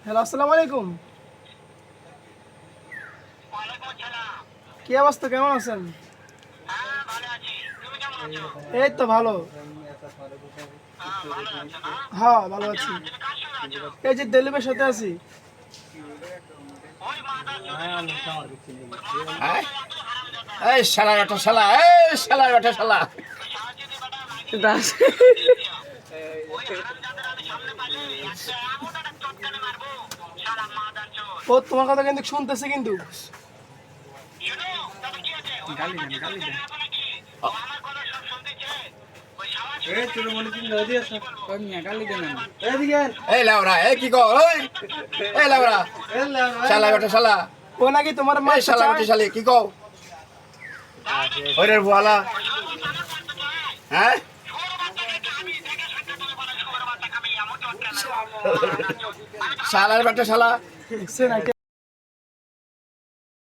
Hello, আসসালামু আলাইকুম। কি অবস্থা, কেমন আছেন? এই তো ভালো। হ্যাঁ, ভালো আছি। এই যে দিলীপের সাথে আছি। এই শালা বেটা শালা, এই শালা বেটা শালা। ও তোমার কথা কিন্তু শুনতেছে কিন্তু। এই লাউরা, এই কি কর, এই লাউরা, শালা বেটা শালা, ও নাকি তোমার মা এই শালা বেটা শালি, কি কও? ওরে বুয়ালা, হ্যাঁ? শালার বেটা শালা।